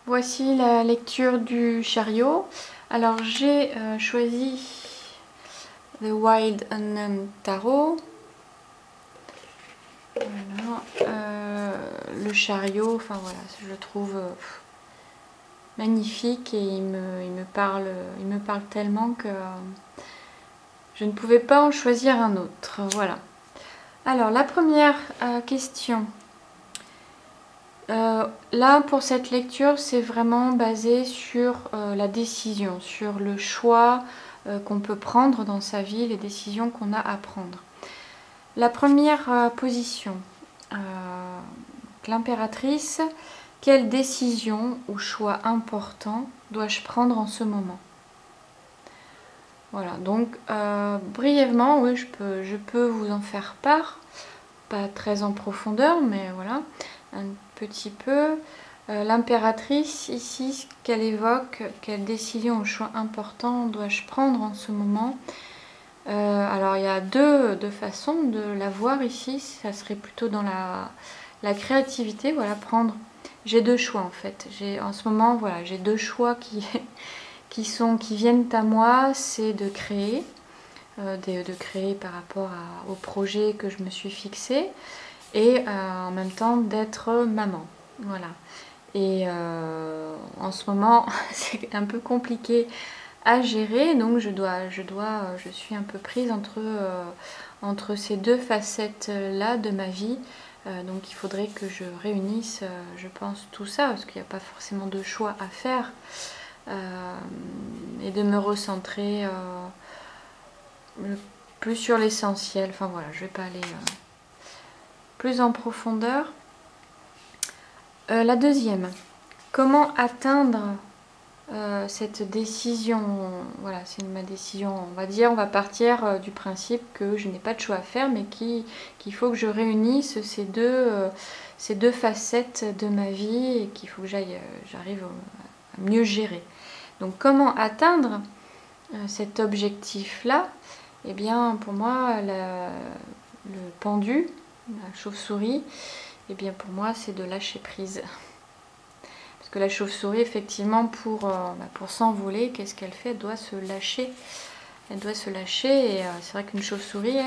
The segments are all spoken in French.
Voici la lecture du chariot. Alors j'ai choisi The Wild Unknown Tarot. Voilà. Le chariot, enfin voilà, je le trouve magnifique et il me parle tellement que je ne pouvais pas en choisir un autre. Voilà. Alors la première question. Là, pour cette lecture, c'est vraiment basé sur la décision, sur le choix qu'on peut prendre dans sa vie, les décisions qu'on a à prendre. La première position, l'impératrice, quelle décision ou choix important dois-je prendre en ce moment? Voilà, donc brièvement, oui, je peux vous en faire part, pas très en profondeur, mais voilà, un petit peu. L'impératrice, ici, ce qu'elle évoque, quelle décision ou choix important dois-je prendre en ce moment? Alors, il y a deux façons de la voir ici. Ça serait plutôt dans la créativité, voilà, prendre... J'ai deux choix, en fait. En ce moment, voilà, j'ai deux choix qui viennent à moi. C'est de créer, de créer par rapport au projet que je me suis fixé, et en même temps d'être maman. Voilà. Et en ce moment, c'est un peu compliqué à gérer, donc je suis un peu prise entre ces deux facettes-là de ma vie. Donc il faudrait que je réunisse, je pense, tout ça, parce qu'il n'y a pas forcément de choix à faire, et de me recentrer plus sur l'essentiel. Enfin voilà, je ne vais pas aller plus en profondeur. La deuxième, comment atteindre cette décision? Voilà, c'est ma décision, on va dire. On va partir du principe que je n'ai pas de choix à faire, mais qu'il faut que je réunisse ces deux facettes de ma vie et qu'il faut que j'arrive à mieux gérer. Donc comment atteindre cet objectif-là? Eh bien, pour moi, le pendu, la chauve-souris, eh bien pour moi, c'est de lâcher prise. Parce que la chauve-souris, effectivement, pour s'envoler, qu'est-ce qu'elle fait? Elle doit se lâcher. Elle doit se lâcher. Et c'est vrai qu'une chauve-souris,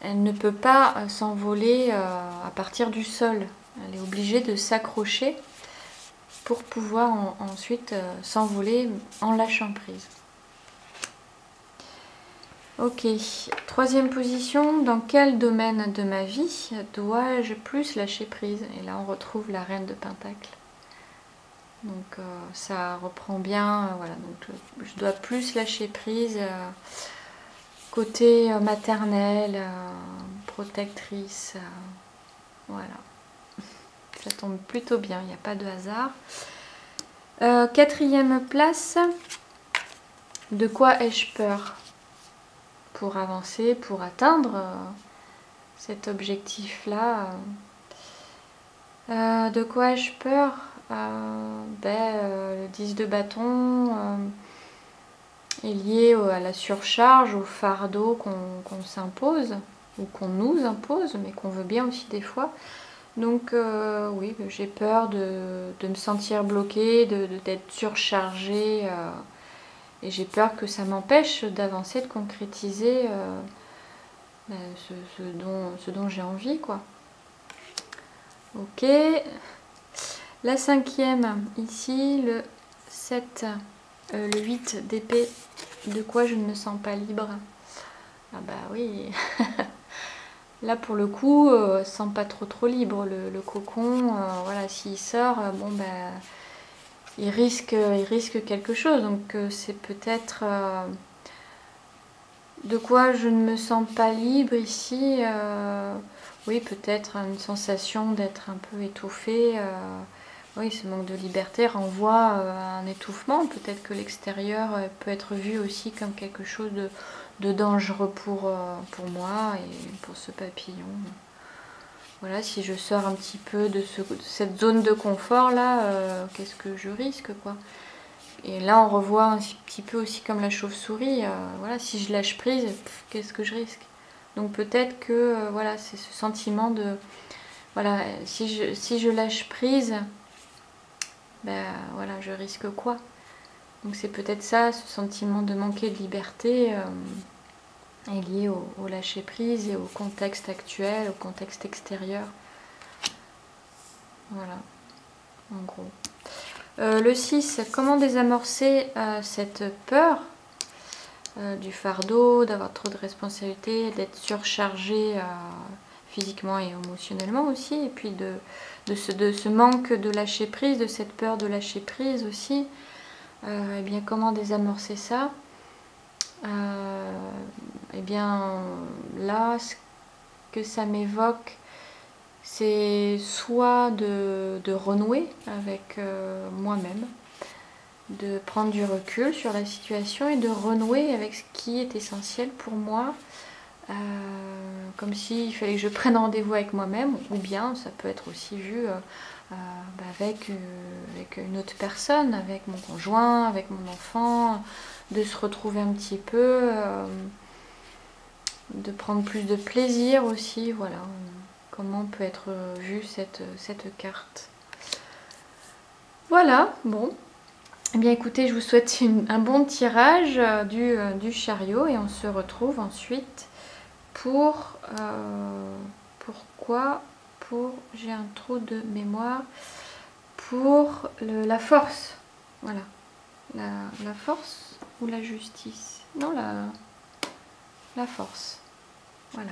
elle ne peut pas s'envoler à partir du sol. Elle est obligée de s'accrocher pour pouvoir ensuite s'envoler en lâchant prise. Ok, troisième position, dans quel domaine de ma vie dois-je plus lâcher prise? Et là on retrouve la reine de Pentacle. Donc ça reprend bien, voilà, donc je dois plus lâcher prise côté maternelle, protectrice, voilà. Ça tombe plutôt bien, il n'y a pas de hasard. Quatrième place, de quoi ai-je peur pour avancer, pour atteindre cet objectif-là? De quoi ai-je peur? Le 10 de bâton est lié à la surcharge, au fardeau qu'on s'impose, ou qu'on nous impose, mais qu'on veut bien aussi des fois. Donc oui, j'ai peur de me sentir bloquée, d'être surchargée, et j'ai peur que ça m'empêche d'avancer, de concrétiser ce dont j'ai envie, quoi. Ok. La cinquième, ici, le 7, le 8 d'épée, de quoi je ne me sens pas libre? Ah bah oui. Là pour le coup, je ne sens pas trop libre. Le cocon, voilà, s'il sort, bon bah il risque quelque chose. Donc c'est peut-être de quoi je ne me sens pas libre ici. Oui, peut-être une sensation d'être un peu étouffée. Oui, ce manque de liberté renvoie à un étouffement. Peut-être que l'extérieur peut être vu aussi comme quelque chose de dangereux pour moi et pour ce papillon. Voilà, si je sors un petit peu de cette zone de confort là, qu'est-ce que je risque, quoi? Et là on revoit un petit peu aussi comme la chauve-souris, voilà, si je lâche prise, qu'est-ce que je risque? Donc peut-être que voilà, c'est ce sentiment de voilà, si je lâche prise, ben voilà, je risque quoi? Donc c'est peut-être ça, ce sentiment de manquer de liberté est lié au lâcher prise et au contexte actuel, au contexte extérieur. Voilà, en gros. Le 6, comment désamorcer cette peur du fardeau, d'avoir trop de responsabilités, d'être surchargé physiquement et émotionnellement aussi, et puis de ce manque de lâcher prise, de cette peur de lâcher prise aussi. Eh bien, comment désamorcer ça? Eh bien, là, ce que ça m'évoque, c'est soit de renouer avec moi-même, de prendre du recul sur la situation et de renouer avec ce qui est essentiel pour moi, comme s'il fallait que je prenne rendez-vous avec moi-même, ou bien ça peut être aussi vu avec une autre personne, avec mon conjoint, avec mon enfant, de se retrouver un petit peu, de prendre plus de plaisir aussi, voilà, comment peut être vue cette carte. Voilà, bon. Eh bien écoutez, je vous souhaite un bon tirage du chariot et on se retrouve ensuite pour pourquoi j'ai un trou de mémoire pour la force. Voilà. La force ou la justice? Non, la force. Voilà.